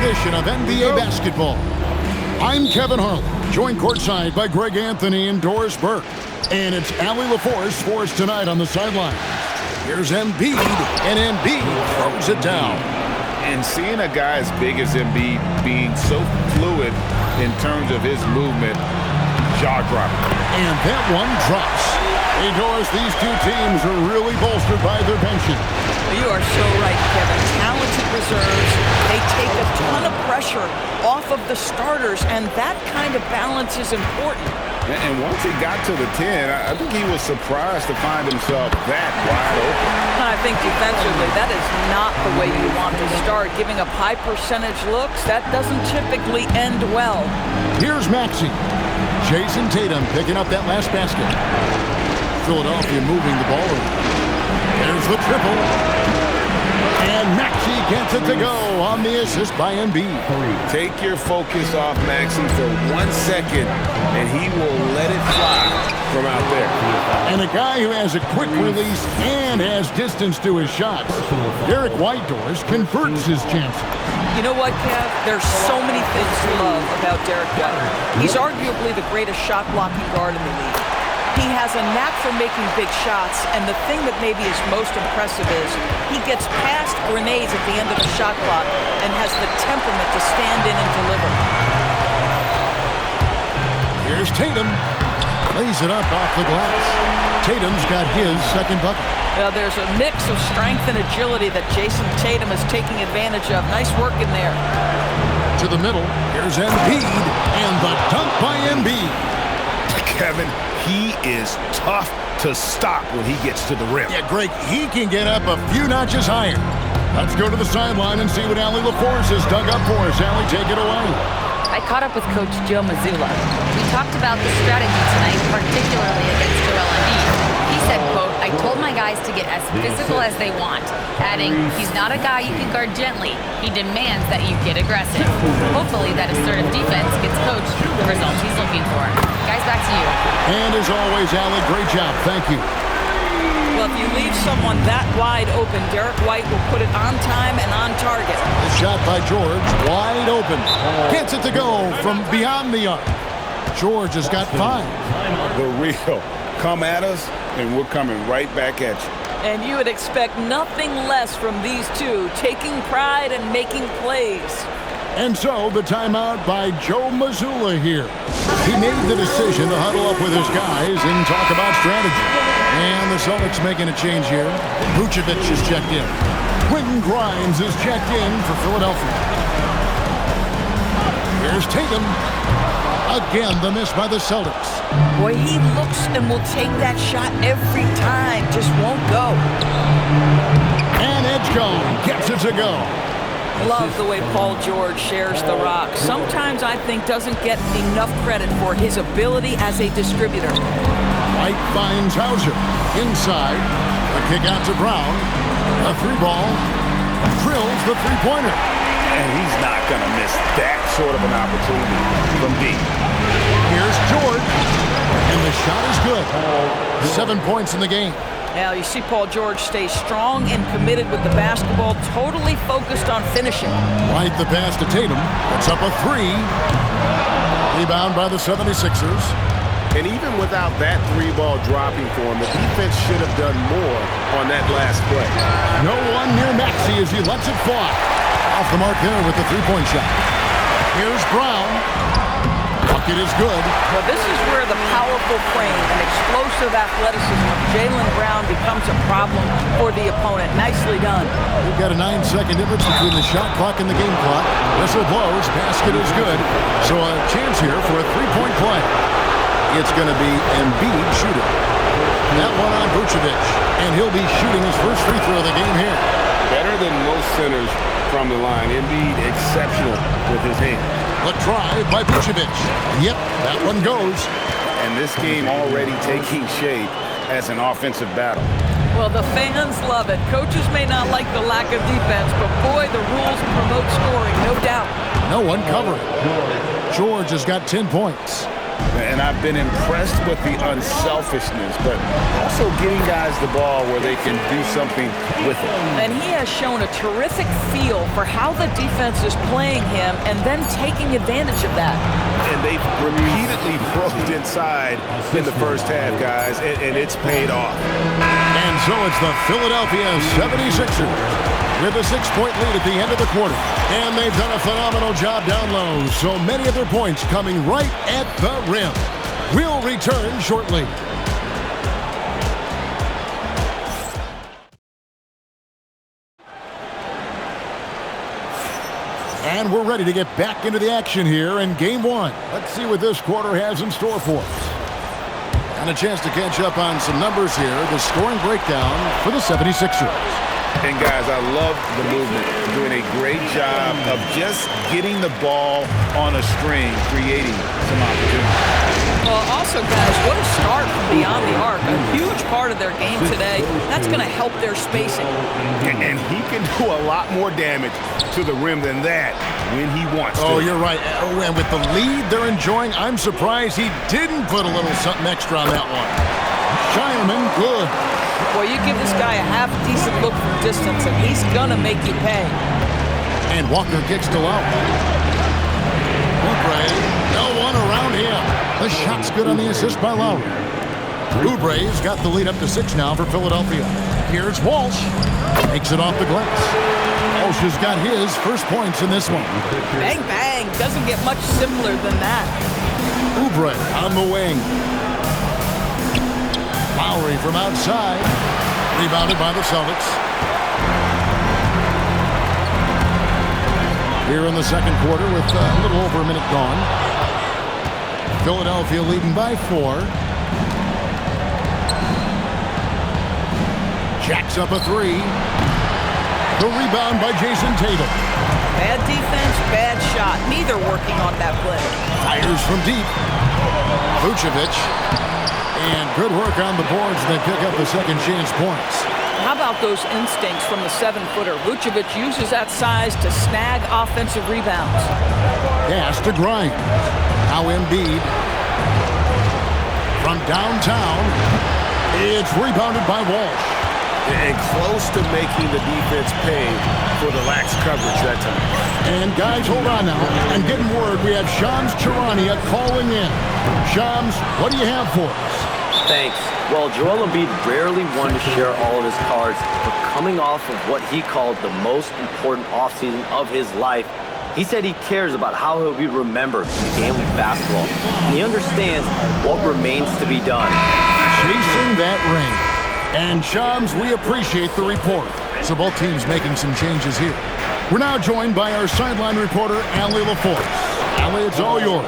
edition of NBA basketball. I'm Kevin Harlan, joined courtside by Greg Anthony and Doris Burke. And it's Allie LaForce for us tonight on the sideline. Here's Embiid, and Embiid throws it down. And seeing a guy as big as Embiid being so fluid in terms of his movement, jaw-dropping. And that one drops. Hey, Doris, these two teams are really bolstered by their benches. You are so right, Kevin. Talented reserves. They take a ton of pressure off of the starters, and that kind of balance is important. And once he got to the 10, I think he was surprised to find himself that wide open. I think defensively, that is not the way you want to start. Giving up high percentage looks, that doesn't typically end well. Here's Maxey. Jason Tatum picking up that last basket. Philadelphia moving the ball around. There's the triple. And Maxey gets it to go on the assist by Embiid. Take your focus off Maxey for 1 second, and he will let it fly from out there. And a guy who has a quick release and has distance to his shots. Derek White, Doris, converts his chances. You know what, Kev? There's so many things to love about Derek White. He's arguably the greatest shot-blocking guard in the league. He has a knack for making big shots, and the thing that maybe is most impressive is he gets past grenades at the end of the shot clock and has the temperament to stand in and deliver. Here's Tatum. Lays it up off the glass. Tatum's got his second bucket. Well, there's a mix of strength and agility that Jason Tatum is taking advantage of. Nice work in there. To the middle. Here's Embiid, and the dunk by Embiid. Kevin, he is tough to stop when he gets to the rim. Yeah, Greg, he can get up a few notches higher. Let's go to the sideline and see what Allie LaForce has dug up for us. Allie, take it away. I caught up with Coach Joe Mazzulla. We talked about the strategy tonight, particularly against Joel Embiid. He said, quote, "I told my guys to get as physical as they want," adding, "He's not a guy you can guard gently. He demands that you get aggressive." Hopefully that assertive defense gets Coach the results he's looking for. Guys, back to you. And as always, Allie, great job. Thank you. Well, if you leave someone that wide open, Derek White will put it on time and on target. The shot by George, wide open. Gets it to go from beyond the arc. George has got 5. The real. Come at us, and we're coming right back at you. And you would expect nothing less from these two, taking pride and making plays. And so the timeout by Joe Mazzulla here. He made the decision to huddle up with his guys and talk about strategy. And the Celtics making a change here. Vucevic is checked in. Quentin Grimes is checked in for Philadelphia. Here's Tatum. Again, the miss by the Celtics. Boy, he looks and will take that shot every time. Just won't go. And Edgecombe gets it to go. Love the way Paul George shares the rock. Sometimes I think doesn't get enough credit for his ability as a distributor. White finds Hauser. Inside. A kick out to Brown. A 3-ball. Drills the 3-pointer. And he's not going to miss that sort of an opportunity from deep. Here's George. And the shot is good. 7 points in the game. Now, you see Paul George stay strong and committed with the basketball, totally focused on finishing. White the pass to Tatum. It's up a 3. Rebound by the 76ers. And even without that 3-ball dropping for him, the defense should have done more on that last play. No one near Maxey as he lets it fly. Off the mark there with the 3-point shot. Here's Brown. Bucket is good. Well, this is where the powerful frame and explosive athleticism of Jaylen Brown becomes a problem for the opponent. Nicely done. We've got a 9-second difference between the shot clock and the game clock. Whistle blows. Basket is good. So a chance here for a 3-point play. It's going to be Embiid shooting. That one on Vucevic. And he'll be shooting his first free throw of the game here. Better than most centers from the line. Embiid exceptional with his hands. The try by Vucevic. Yep, that one goes. And this game already taking shape as an offensive battle. Well, the fans love it. Coaches may not like the lack of defense, but boy, the rules promote scoring, no doubt. No one covering. George has got 10 points. And I've been impressed with the unselfishness, but also getting guys the ball where they can do something with it. And he has shown a terrific feel for how the defense is playing him and then taking advantage of that. And they've repeatedly broke inside in the first half, guys, and it's paid off. And so it's the Philadelphia 76ers with a 6-point lead at the end of the quarter. And they've done a phenomenal job down low, so many of their points coming right at the rim. We'll return shortly. And we're ready to get back into the action here in Game 1. Let's see what this quarter has in store for us. And a chance to catch up on some numbers here. The scoring breakdown for the 76ers. And, guys, I love the movement. Doing a great job of just getting the ball on a string, creating some opportunities. Well, also, guys, what a start from beyond the arc. A huge part of their game today. That's going to help their spacing. And he can do a lot more damage to the rim than that when he wants to. Oh, you're right. Oh, and with the lead they're enjoying, I'm surprised he didn't put a little something extra on that one. Shireman, good. Well, you give this guy a half-decent look from distance, and he's going to make you pay. And Walker kicks to Lowry. Oubre, no one around him. The shot's good on the assist by Lowry. Oubre's got the lead up to 6 now for Philadelphia. Here's Walsh. Makes it off the glass. Walsh has got his first points in this one. Bang, bang. Doesn't get much simpler than that. Oubre on the wing. Lowry from outside. Rebounded by the Celtics. Here in the second quarter with a little over a minute gone. Philadelphia leading by 4. Jacks up a 3. The rebound by Jason Tatum. Bad defense, bad shot. Neither working on that play. Fires from deep. Vucevic. And good work on the boards. They pick up the second chance points. How about those instincts from the 7-footer? Vucevic uses that size to snag offensive rebounds. Pass to Grimes. Now Embiid. From downtown. It's rebounded by Walsh. And close to making the defense pay for the lax coverage that time. And guys, hold on now. I'm getting word we have Shams Charania calling in. Shams, what do you have for us? Thanks. Well, Joel Embiid rarely wanted to share all of his cards, but coming off of what he called the most important offseason of his life, he said he cares about how he'll be remembered in the game of basketball. And he understands what remains to be done. Chasing that ring. And Shams, we appreciate the report. So both teams making some changes here. We're now joined by our sideline reporter, Allie LaForce. Allie, it's all yours.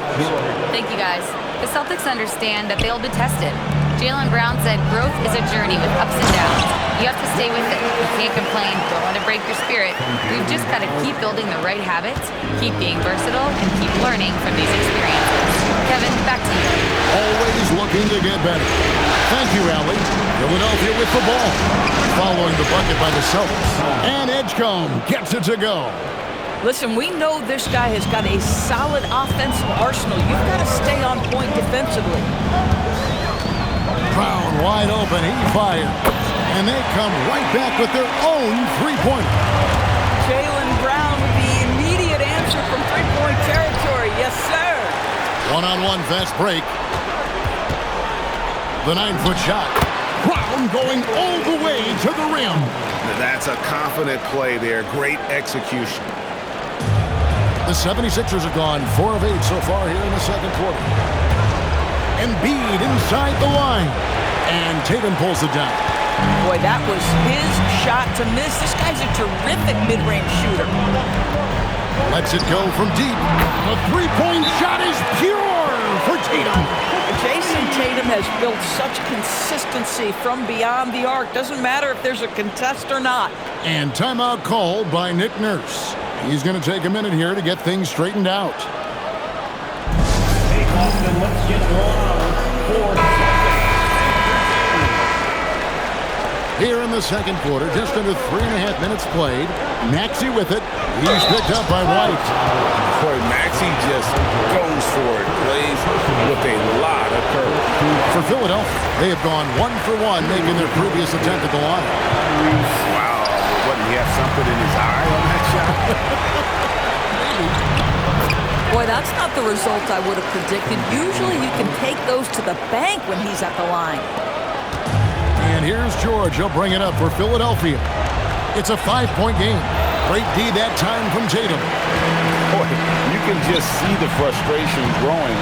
Thank you, guys. The Celtics understand that they'll be tested. Jaylen Brown said growth is a journey with ups and downs. You have to stay with it. You can't complain. Don't want to break your spirit. We've just got to keep building the right habits, keep being versatile, and keep learning from these experiences. Kevin, back to you. Always looking to get better. Thank you, Allie. Philadelphia with the ball. Following the bucket by the Celtics. And Edgecombe gets it to go. Listen, we know this guy has got a solid offensive arsenal. You've got to stay on point defensively. Brown wide open. He fires. And they come right back with their own three-pointer. Jaylen Brown with the immediate answer from three-point territory. Yes, sir. One-on-one fast break. The 9-foot shot. Brown going all the way to the rim. That's a confident play there. Great execution. The 76ers have gone 4 of 8 so far here in the second quarter. Embiid inside the line. And Tatum pulls it down. Boy, that was his shot to miss. This guy's a terrific mid-range shooter. Lets it go from deep. The three-point shot is pure for Tatum. Jason Tatum has built such consistency from beyond the arc. Doesn't matter if there's a contest or not. And timeout called by Nick Nurse. He's going to take a minute here to get things straightened out. Take off and let's get long for Here in the second quarter, just under 3.5 minutes played. Maxey with it. He's picked up by White. Boy, Maxey just goes for it. Plays with a lot of courage. For Philadelphia, they have gone 1 for 1, making their previous attempt at the line. Wow. What, did he have something in his eye on that shot? Boy, that's not the result I would have predicted. Usually you can take those to the bank when he's at the line. And here's George. He'll bring it up for Philadelphia. It's a 5-point game. Great D that time from Tatum. Boy, you can just see the frustration growing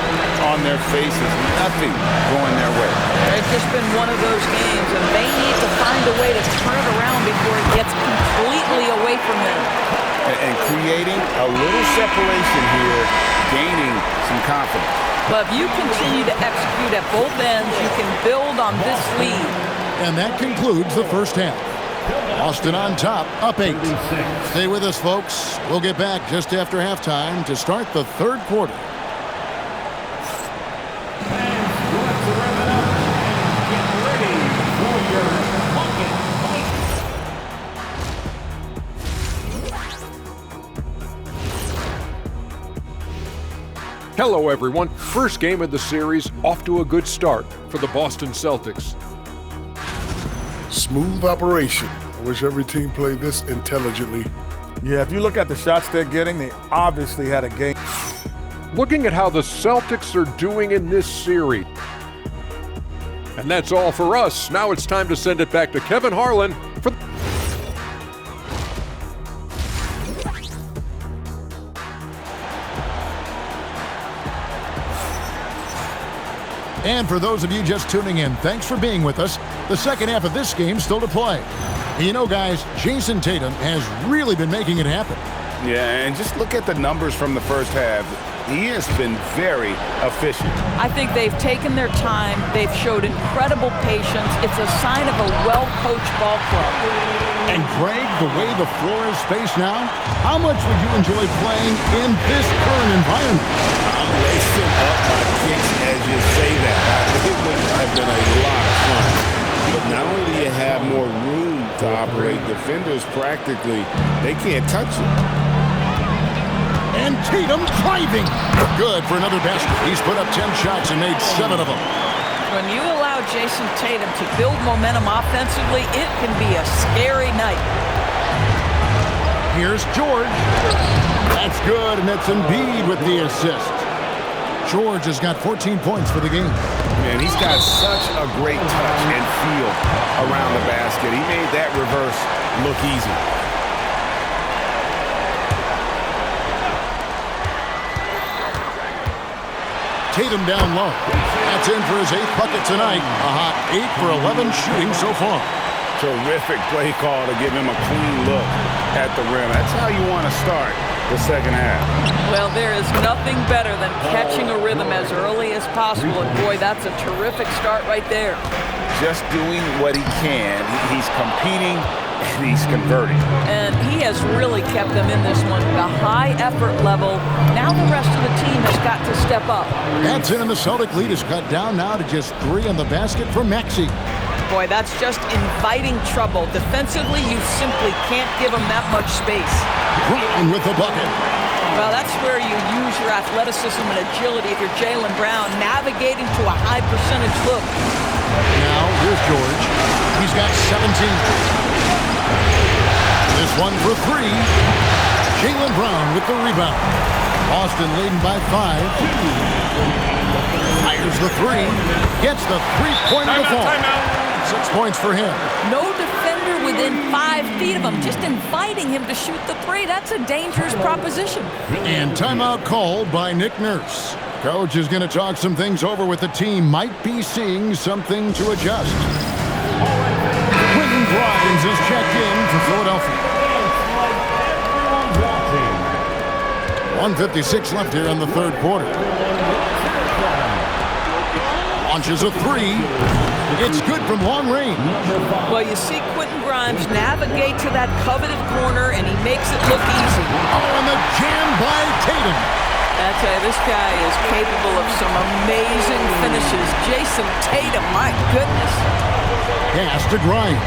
on their faces. Nothing going their way. It's just been one of those games, and they need to find a way to turn it around before it gets completely away from them. And creating a little separation here, gaining some confidence. But if you continue to execute at both ends, you can build on this lead. And that concludes the first half. Boston on top, up 8. Stay with us, folks. We'll get back just after halftime to start the third quarter. Hello, everyone. First game of the series, off to a good start for the Boston Celtics. Smooth operation. I wish every team played this intelligently. Yeah, if you look at the shots they're getting, they obviously had a game. Looking at how the Celtics are doing in this series. And that's all for us. Now it's time to send it back to Kevin Harlan for... And for those of you just tuning in, thanks for being with us. The second half of this game still to play. You know, guys, Jason Tatum has really been making it happen. Yeah, and just look at the numbers from the first half. He has been very efficient. I think they've taken their time. They've showed incredible patience. It's a sign of a well-coached ball club. And Greg, the way the floor is spaced now, how much would you enjoy playing in this current environment? I'm lacing up my kicks as you say that. It would have been a lot of fun. But not only do you have more room to operate, defenders practically, they can't touch it. And Tatum driving. Good for another basket. He's put up 10 shots and made 7 of them. When you allow Jason Tatum to build momentum offensively, it can be a scary night. Here's George. That's good, and it's Embiid with the assist. George has got 14 points for the game. Man, he's got such a great touch and feel around the basket. He made that reverse look easy. Tatum down low. That's in for his 8th bucket tonight. A hot 8 for 11 shooting so far. Terrific play call to give him a clean look at the rim. That's how you want to start the second half. Well, there is nothing better than catching a rhythm as early as possible. And boy, that's a terrific start right there. Just doing what he can. He's competing and he's converting. And he has really kept them in this one. The high effort level. Now the rest of the team has got to step up. That's in, and the Celtic lead is cut down now to just 3 on the basket for Maxey. Boy, that's just inviting trouble. Defensively, you simply can't give him that much space. Brown with the bucket. Well, that's where you use your athleticism and agility if you're Jaylen Brown, navigating to a high percentage look. Now, here's George. He's got 17. This one for 3. Jaylen Brown with the rebound. Boston leading by 5. Fires the 3. Gets the three-pointer to fall. 6 points for him. No defender within 5 feet of him, just inviting him to shoot the 3. That's a dangerous proposition. And timeout called by Nick Nurse. Coach is going to talk some things over with the team. Might be seeing something to adjust. Quentin Grimes is checked in for Philadelphia. 1:56 left here in the third quarter. Launches a 3. It's good from long range. Well, you see Quentin Grimes navigate to that coveted corner, and he makes it look easy. Oh, and the jam by Tatum. I tell you, this guy is capable of some amazing finishes. Jason Tatum, my goodness. Pass to Grimes.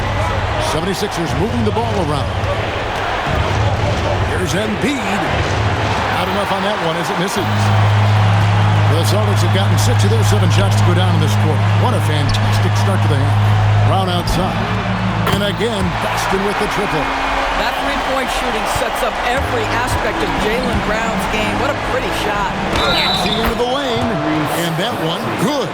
76ers moving the ball around. Here's Embiid. Not enough on that one as it misses. The Celtics have gotten 6 of their 7 shots to go down in this quarter. What a fantastic start to the half. Brown outside. And again, Boston with the triple. That three-point shooting sets up every aspect of Jaylen Brown's game. What a pretty shot. That's the end of the lane. And that one, good.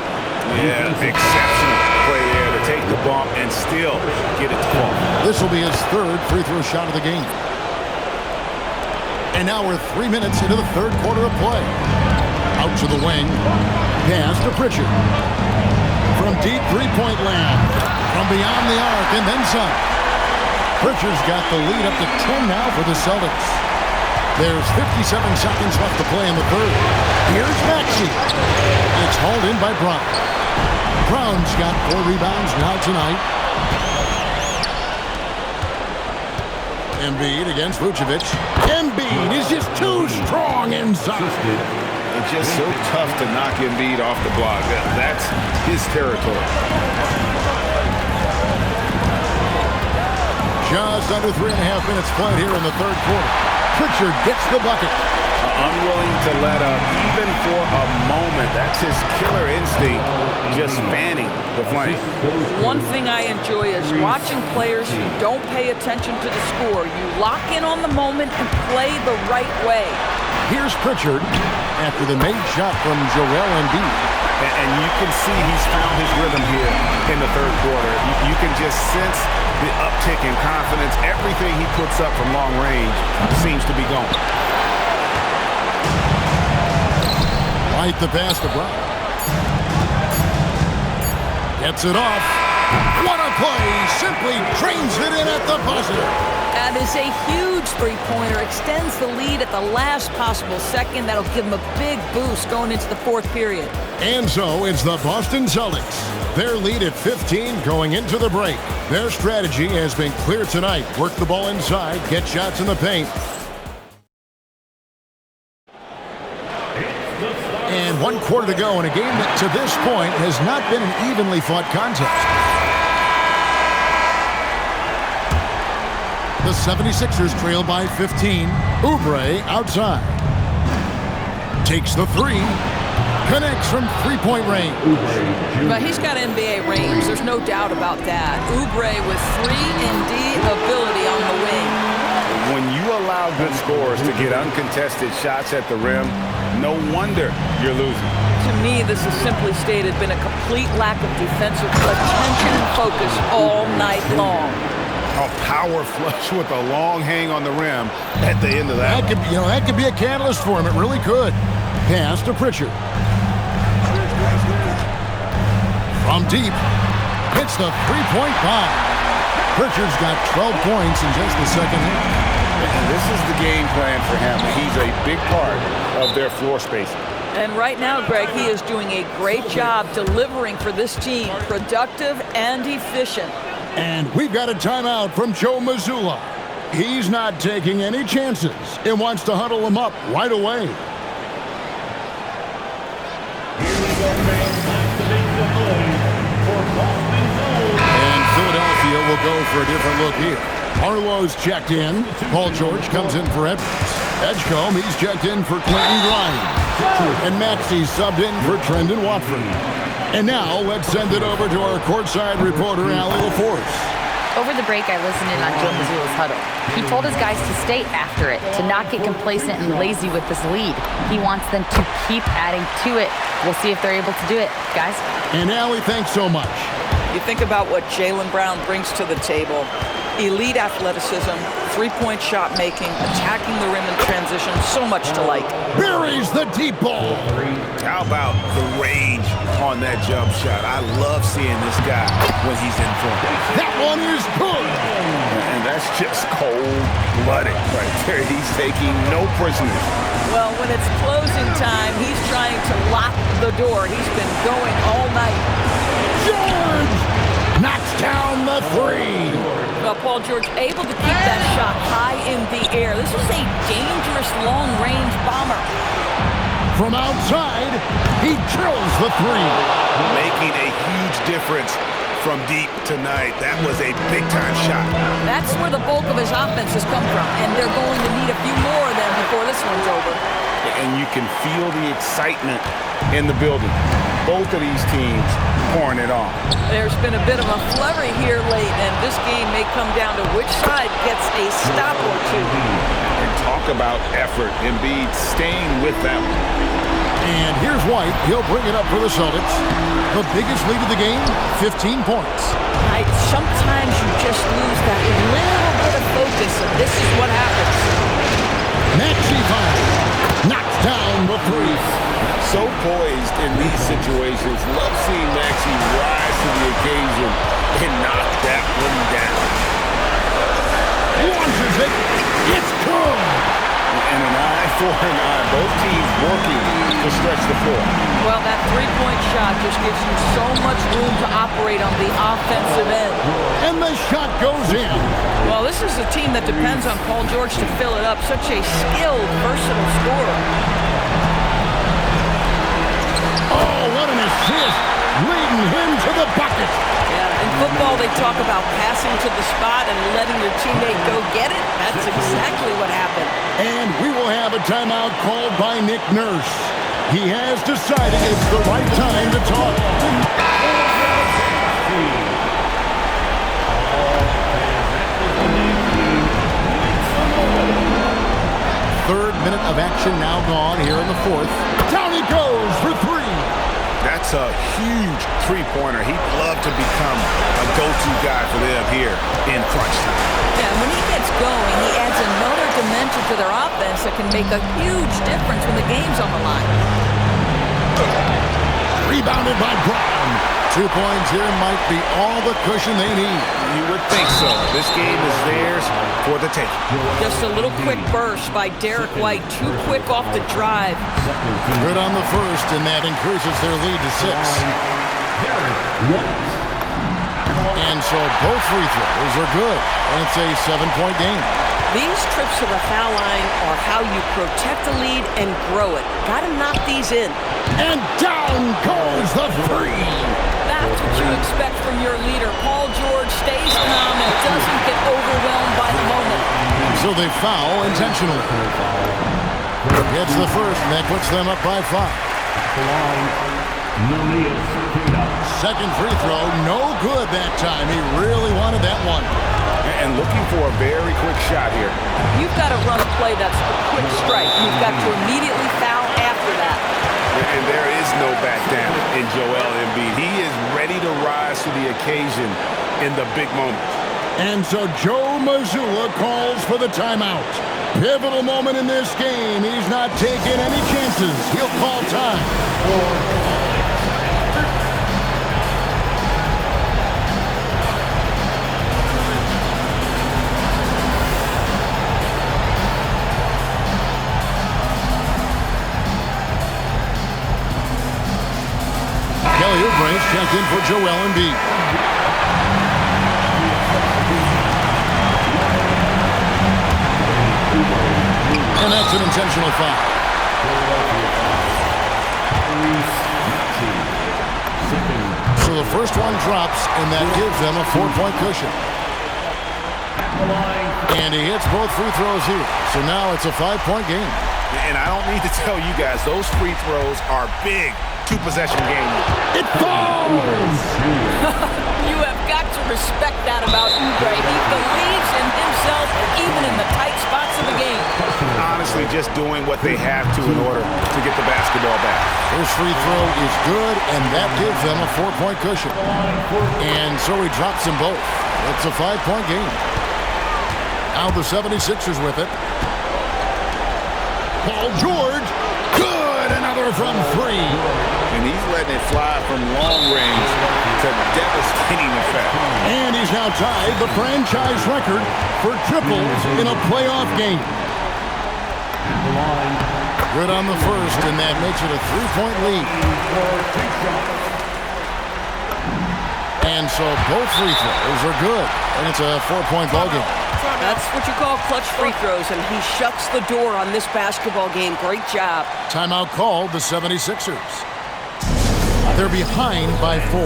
Yeah, exceptional play there to take the bump and still get it to fall. This will be his 3rd free throw shot of the game. And now we're 3 minutes into the 3rd quarter of play. Out to the wing. Pass to Pritchard. From deep three-point land. From beyond the arc and then some. Pritchard's got the lead up to 10 now for the Celtics. There's 57 seconds left to play in the 3rd. Here's Maxey. It's hauled in by Brown. Brown's got 4 rebounds now tonight. Embiid against Vucevic. Embiid is just too strong inside. It's just so tough to knock Embiid off the block. That's his territory. Just under 3.5 minutes played here in the 3rd quarter. Pritchard gets the bucket. Unwilling to let up even for a moment. That's his killer instinct, just fanning the flame. One thing I enjoy is watching players who don't pay attention to the score. You lock in on the moment and play the right way. Here's Pritchard after the made shot from Joel Embiid. And you can see he's found his rhythm here in the 3rd quarter. You can just sense the uptick in confidence. Everything he puts up from long range seems to be going. Right the pass to Brown. Gets it off. What a play! Simply drains it in at the buzzer. That is a huge three-pointer. Extends the lead at the last possible second. That'll give him a big boost going into the 4th period. And so it's the Boston Celtics. Their lead at 15 going into the break. Their strategy has been clear tonight. Work the ball inside, get shots in the paint. And 1 quarter to go in a game that to this point has not been an evenly fought contest. The 76ers trail by 15. Oubre outside. Takes the 3. Connects from three-point range. But he's got NBA range. There's no doubt about that. Oubre with 3-and-D ability on the wing. When you allow good scorers to get uncontested shots at the rim, no wonder you're losing. To me, this has simply stated been a complete lack of defensive attention and focus all night long. A power flush with a long hang on the rim at the end of that. That could be a catalyst for him. It really could. Pass to Pritchard. From deep, hits the three-point bomb. Pritchard's got 12 points in just the 2nd half. And this is the game plan for him. He's a big part of their floor spacing. And right now, Greg, he is doing a great job delivering for this team. Productive and efficient. And we've got a timeout from Joe Mazzulla. He's not taking any chances and wants to huddle them up right away. And Philadelphia will go for a different look here. Harlow's checked in. Paul George comes in for Edwards. Edgecombe, he's checked in for Clinton Grimes. And Maxey's subbed in for Trendon Watford. And now let's send it over to our courtside reporter, Allie LaForce. Over the break, I listened in on Joe Mazzulla's huddle. He told his guys to stay after it, to not get complacent and lazy with this lead. He wants them to keep adding to it. We'll see if they're able to do it, guys. And Allie, thanks so much. You think about what Jaylen Brown brings to the table. Elite athleticism, three-point shot making, attacking the rim in transition, so much to like. Buries the deep ball. How about the range on that jump shot? I love seeing this guy when he's in form. That one is good. And that's just cold-blooded right there. He's taking no prisoners. Well, when it's closing time, he's trying to lock the door. He's been going all night. George knocks down the 3. Well, Paul George able to keep that shot high in the air. This is a dangerous long-range bomber. From outside, he drills the 3. Making a huge difference from deep tonight. That was a big-time shot. That's where the bulk of his offense has come from, and they're going to need a few more of them before this one's over. And you can feel the excitement in the building. Both of these teams pouring it on. There's been a bit of a flurry here late, and this game may come down to which side gets a stop or two. And talk about effort. Embiid staying with them. And here's White. He'll bring it up for the Celtics. The biggest lead of the game, 15 points. Sometimes you just lose that little bit of focus, and this is what happens. Maxey knocks down the three. So poised in these situations. Love seeing Maxey rise to the occasion and knock that one down. Launches it. It's good. And an eye for an eye. Both teams working to stretch the floor. Well, that three-point shot just gives you so much room to operate on the offensive end. And the shot goes in. Well, this is a team that depends on Paul George to fill it up. Such a skilled, versatile scorer. Oh, what an assist. Leading him to the bucket. Yeah, in football, they talk about passing to the spot and letting your teammate go get it. That's exactly what happened. And we will have a timeout called by Nick Nurse. He has decided it's the right time to talk. Third minute of action now gone here in the fourth. Down he goes for three. That's a huge three-pointer. He'd love to become a go-to guy for them here in crunch time. Yeah, when he gets going, he adds another dimension to their offense that can make a huge difference when the game's on the line. Rebounded by Brown. 2 points here might be all the cushion they need. You would think so. This game is theirs for the taking. Just a little quick burst by Derek White. Too quick off the drive. Good on the first, and that increases their lead to 6. And so both free throws are good, and it's a 7-point game. These trips to the foul line are how you protect the lead and grow it. Got to knock these in. And down goes the three. That's what you expect from your leader. Paul George stays calm and doesn't get overwhelmed by the moment. So they foul intentionally. Gets the first, and that puts them up by 5. Second free throw, no good that time. He really wanted that one. And looking for a very quick shot here. You've got to run a play that's a quick strike. You've got to immediately foul after that. And there is no back down in Joel Embiid. He is ready to rise to the occasion in the big moment. And so Joe Mazzulla calls for the timeout. Pivotal moment in this game. He's not taking any chances. He'll call time. Kelly Oubre checked in for Joel Embiid. And that's an intentional foul. So the first one drops, and that gives them a 4-point cushion. And he hits both free throws here. So now it's a 5-point game. And I don't need to tell you guys, those free throws are big. 2-possession game. It falls! You have got to respect that about Oubre. He believes in himself even in the tight spots of the game. Honestly, just doing what they have to in order to get the basketball back. First free throw is good, and that gives them a 4-point cushion. And so he drops them both. It's a 5-point game. Now the 76ers with it. Paul George. Good! Another from 3. And he's letting it fly from long range to devastating effect. And he's now tied the franchise record for triples in a playoff game. Good on the first, and that makes it a 3-point lead. And so both free throws are good, and it's a 4-point ballgame. That's what you call clutch free throws, and he shuts the door on this basketball game. Great job. Timeout called the 76ers. They're behind by 4.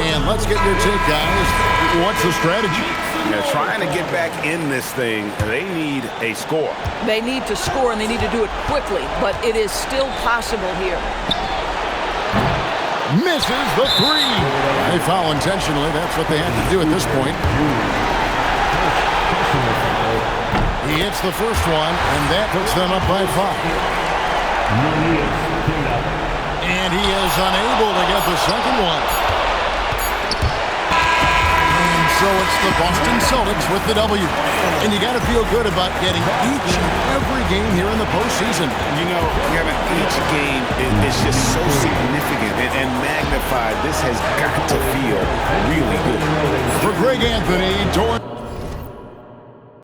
And let's get your take, guys. What's the strategy? They're trying to get back in this thing. They need a score. They need to score, and they need to do it quickly, but it is still possible here. Misses the 3. They foul intentionally. That's what they have to do at this point. He hits the first one, and that puts them up by 5. And he is unable to get the second one. And so it's the Boston Celtics with the W. And you got to feel good about getting each and every game here in the postseason. You know, Kevin, each game is just so significant and magnified. This has got to feel really good. For Greg Anthony,